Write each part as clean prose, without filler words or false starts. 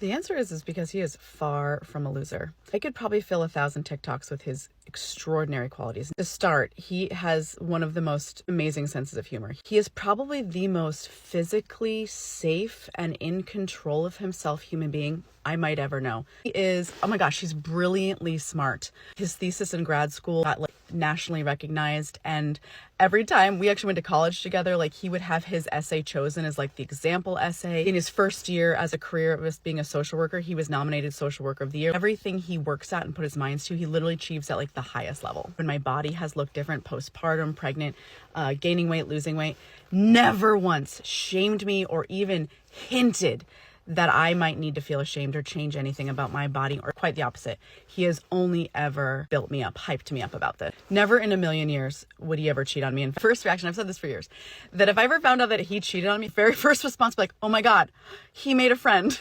The answer is because he is far from a loser. I could probably fill 1,000 TikToks with his extraordinary qualities. To start, he has one of the most amazing senses of humor. He is probably the most physically safe and in control of himself human being I might ever know. He is, oh my gosh, he's brilliantly smart. His thesis in grad school got like nationally recognized, and every time we actually went to college together, like he would have his essay chosen as like the example essay. In his first year as a career of being a social worker, he was nominated Social Worker of the Year. Everything he works at and put his minds to, he literally achieves at like the highest level. When my body has looked different, postpartum, pregnant, gaining weight, losing weight, never once shamed me or even hinted that I might need to feel ashamed or change anything about my body, or quite the opposite. He has only ever built me up, hyped me up about this. Never in a million years would he ever cheat on me. And first reaction, I've said this for years, that if I ever found out that he cheated on me, very first response would be like, oh my God, he made a friend.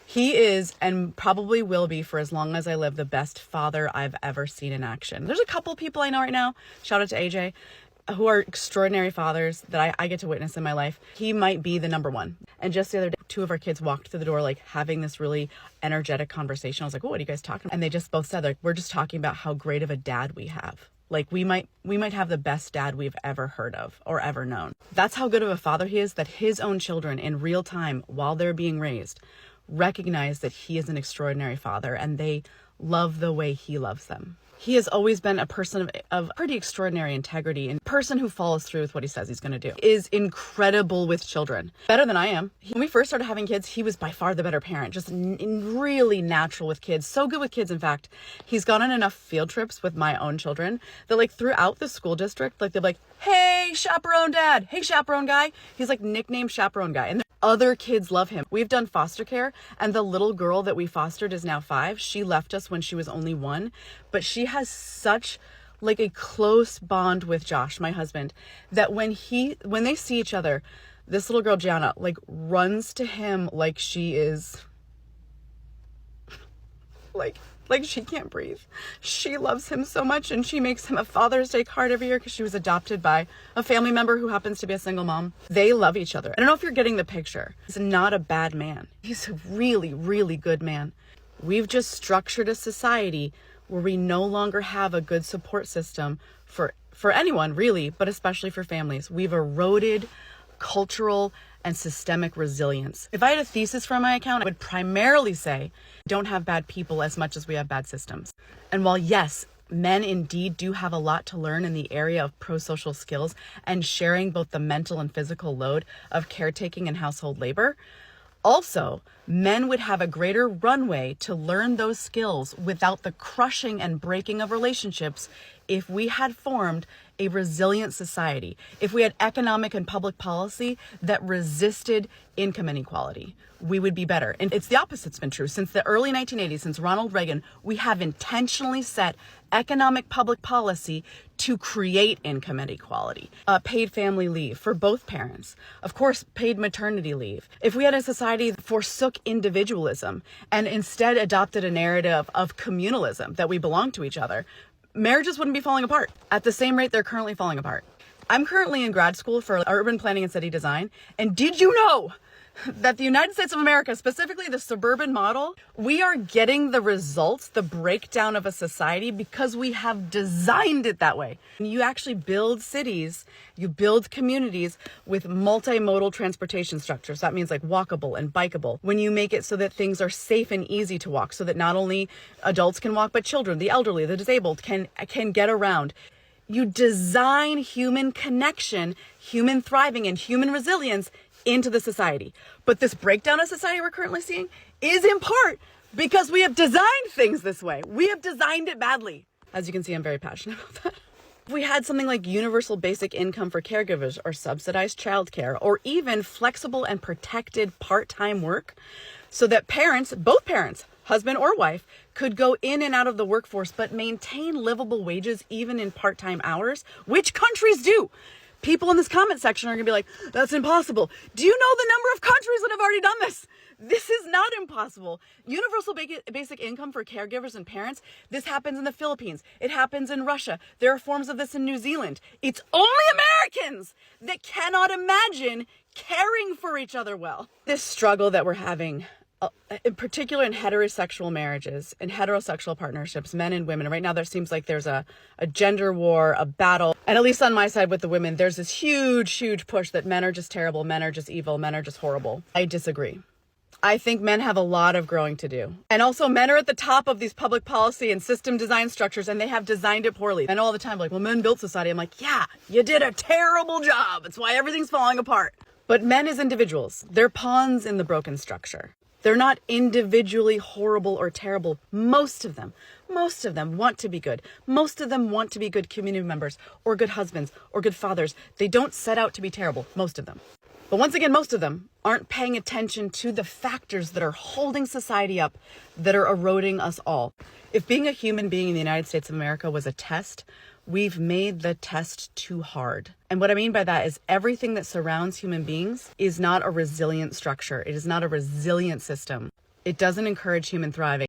He is, and probably will be for as long as I live, the best father I've ever seen in action. There's a couple people I know right now, shout out to AJ, who are extraordinary fathers that I get to witness in my life. He might be the number one. And just the other day, two of our kids walked through the door, like having this really energetic conversation. I was like, oh, what are you guys talking about? And they just both said, like, we're just talking about how great of a dad we have. Like we might have the best dad we've ever heard of or ever known. That's how good of a father he is, that his own children in real time, while they're being raised, recognize that he is an extraordinary father and they love the way he loves them. He has always been a person of pretty extraordinary integrity, and person who follows through with what he says he's going to do. Is incredible with children. Better than I am. When we first started having kids, he was by far the better parent. Just really natural with kids. So good with kids. In fact, he's gone on enough field trips with my own children that like throughout the school district, like they're like, hey, chaperone dad. Hey, chaperone guy. He's like nicknamed chaperone guy. And other kids love him. We've done foster care, and the little girl that we fostered is now 5. She left us when she was only 1, but she has such like a close bond with Josh, my husband, that when they see each other, this little girl, Gianna, like runs to him like she is like she can't breathe. She loves him so much, and she makes him a Father's Day card every year because she was adopted by a family member who happens to be a single mom. They love each other. I don't know if you're getting the picture. He's not a bad man. He's a really, really good man. We've just structured a society where we no longer have a good support system for anyone really, but especially for families. We've eroded cultural and systemic resilience. If I had a thesis for my account, I would primarily say, don't have bad people as much as we have bad systems. And while yes, men indeed do have a lot to learn in the area of pro-social skills and sharing both the mental and physical load of caretaking and household labor, also, men would have a greater runway to learn those skills without the crushing and breaking of relationships if we had formed a resilient society, if we had economic and public policy that resisted income inequality, we would be better. And it's the opposite's been true. Since the early 1980s, since Ronald Reagan, we have intentionally set economic public policy to create income inequality. Paid family leave for both parents. Of course, paid maternity leave. If we had a society that forsook individualism and instead adopted a narrative of communalism, that we belong to each other, marriages wouldn't be falling apart at the same rate they're currently falling apart. I'm currently in grad school for urban planning and city design. And did you know that the United States of America, specifically the suburban model, we are getting the results, the breakdown of a society because we have designed it that way. You actually build cities, you build communities with multimodal transportation structures. That means like walkable and bikeable. When you make it so that things are safe and easy to walk, so that not only adults can walk, but children, the elderly, the disabled can get around. You design human connection, human thriving, and human resilience into the society. But this breakdown of society we're currently seeing is in part because we have designed things this way. We have designed it badly. As you can see, I'm very passionate about that. If we had something like universal basic income for caregivers or subsidized childcare or even flexible and protected part-time work so that parents, both parents, husband or wife, could go in and out of the workforce but maintain livable wages even in part-time hours, which countries do. People in this comment section are going to be like, that's impossible. Do you know the number of countries that have already done this? This is not impossible. Universal basic income for caregivers and parents. This happens in the Philippines. It happens in Russia. There are forms of this in New Zealand. It's only Americans that cannot imagine caring for each other well. This struggle that we're having in particular in heterosexual marriages, in heterosexual partnerships, men and women. Right now, there seems like there's a gender war, a battle. And at least on my side with the women, there's this huge push that men are just terrible, men are just evil, men are just horrible. I disagree. I think men have a lot of growing to do. And also men are at the top of these public policy and system design structures, and they have designed it poorly. And all the time, like, well, men built society. I'm like, yeah, you did a terrible job. It's why everything's falling apart. But men as individuals, they're pawns in the broken structure. They're not individually horrible or terrible. Most of them want to be good. Most of them want to be good community members or good husbands or good fathers. They don't set out to be terrible, most of them. But once again, most of them aren't paying attention to the factors that are holding society up, that are eroding us all. If being a human being in the United States of America was a test, we've made the test too hard. And what I mean by that is everything that surrounds human beings is not a resilient structure. It is not a resilient system. It doesn't encourage human thriving.